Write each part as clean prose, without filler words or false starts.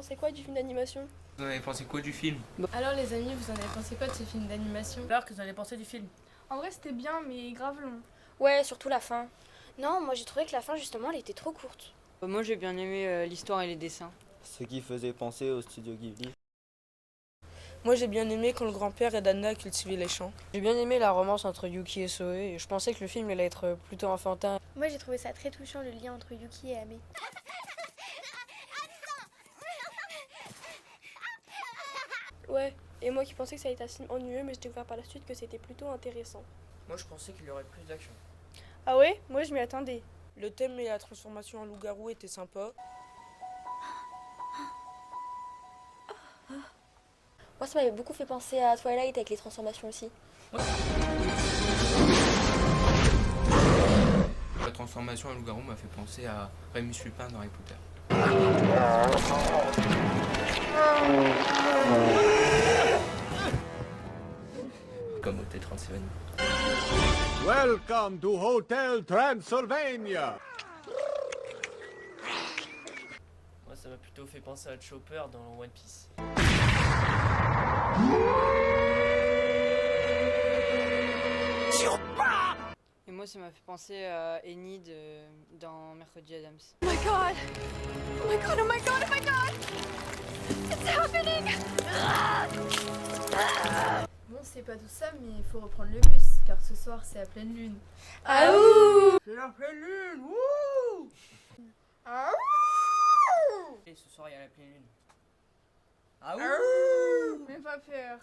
pensé quoi du film d'animation? Vous en avez pensé quoi du film? Alors les amis, vous en avez pensé quoi de ce film d'animation? Alors que vous en avez pensé du film? En vrai, c'était bien, mais grave long. Ouais, surtout la fin. Non, moi j'ai trouvé que la fin justement elle était trop courte. Moi j'ai bien aimé l'histoire et les dessins. Ce qui faisait penser au studio Ghibli. Moi j'ai bien aimé quand le grand-père aide Anna à cultiver les champs. J'ai bien aimé la romance entre Yuki et Soe. Je pensais que le film allait être plutôt enfantin. Moi j'ai trouvé ça très touchant le lien entre Yuki et Ame. Ouais, et moi qui pensais que ça allait être assez ennuyeux, mais j'ai découvert par la suite que c'était plutôt intéressant. Moi je pensais qu'il y aurait plus d'action. Ah ouais? Moi je m'y attendais. Le thème et la transformation en loup-garou étaient sympas. Moi ça m'avait beaucoup fait penser à Twilight avec les transformations aussi. La transformation en loup-garou m'a fait penser à Rémus Lupin dans Harry Potter. Comme Hotel Transylvania. Welcome to Hotel Transylvania. Moi ça m'a plutôt fait penser à Chopper dans One Piece. Et moi ça m'a fait penser à Enid dans Mercredi Adams. Oh my god! Oh my god, oh my god, oh my god! It's happening! Bon, c'est pas tout ça, mais il faut reprendre le bus, car ce soir c'est à pleine lune. Ah ouh! C'est la pleine lune. Wouh! Et ce soir il y a la pleine lune. Ah ouh! Même pas peur.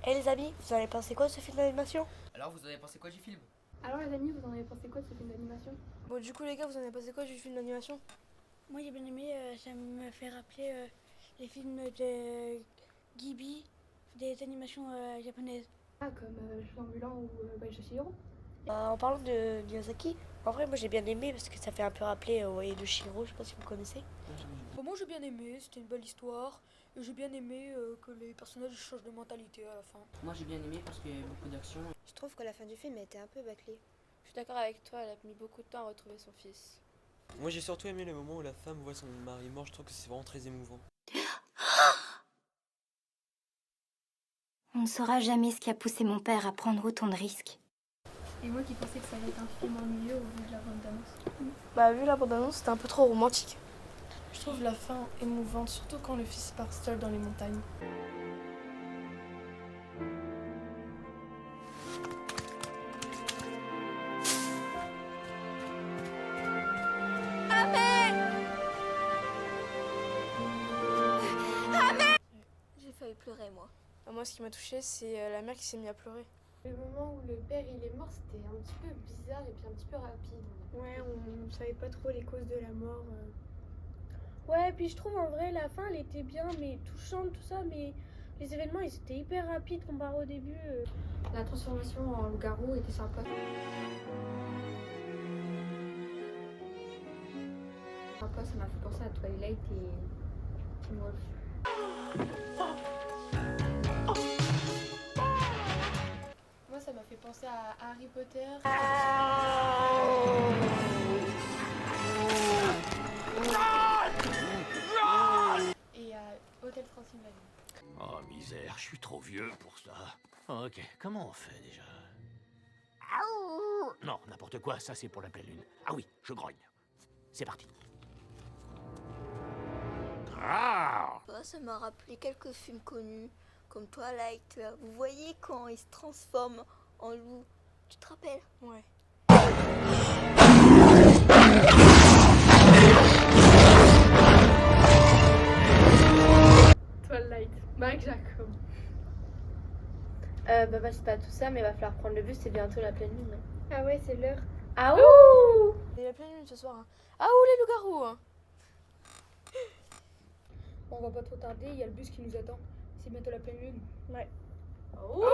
Et les amis, vous en avez pensé quoi de ce film d'animation? Alors vous avez pensé quoi du film? Alors les amis, vous en avez pensé quoi de ce film d'animation? Bon du coup les gars, vous en avez pensé quoi du film d'animation? Moi j'ai bien aimé, ça me fait rappeler les films de Ghibli, des animations japonaises. Ah, comme Je suis ambulant ou Je suis héros. En parlant de Miyazaki, en vrai moi j'ai bien aimé parce que ça fait un peu rappeler Voyage de Chihiro, je sais pas si vous connaissez. Bon, moi j'ai bien aimé, c'était une belle histoire. Et j'ai bien aimé que les personnages changent de mentalité à la fin. Moi j'ai bien aimé parce qu'il y avait beaucoup d'action. Je trouve que la fin du film a été un peu bâclée. Je suis d'accord avec toi, elle a mis beaucoup de temps à retrouver son fils. Moi j'ai surtout aimé le moment où la femme voit son mari mort, je trouve que c'est vraiment très émouvant. On ne saura jamais ce qui a poussé mon père à prendre autant de risques. Et moi qui pensais que ça allait être un film ennuyeux au vu de la bande-annonce. Bah vu la bande-annonce, c'était un peu trop romantique. Je trouve la fin émouvante, surtout quand le fils part seul dans les montagnes. J'ai failli pleurer moi. Moi ce qui m'a touchée, c'est la mère qui s'est mise à pleurer. Le moment où le père il est mort, c'était un petit peu bizarre et puis un petit peu rapide. Ouais, on savait pas trop les causes de la mort. Ouais, puis je trouve en vrai la fin elle était bien, mais touchante tout ça, mais les événements ils étaient hyper rapides comparé au début. La transformation en loup-garou était sympa. Sympa, ça m'a fait penser à Twilight et Teen Wolf. Moi ça m'a fait penser à Harry Potter. Et à Hôtel Transylvanie. Oh misère, je suis trop vieux pour ça. Ok, comment on fait déjà? Non, n'importe quoi, ça c'est pour la pleine lune. Ah oui, je grogne. C'est parti. Ça m'a rappelé quelques films connus, comme Twilight. Vous voyez quand il se transforme en loup, tu te rappelles? Ouais. Twilight, Marc Jacob. Bah c'est pas tout ça, mais il va falloir prendre le bus, c'est bientôt la pleine lune. Ah ouais, c'est l'heure. Ah ouh! Et la pleine lune ce soir. Hein. Ah où les loups-garous hein. On va pas trop tarder, il y a le bus qui nous attend. C'est bientôt la pleine lune. Ouais. Oh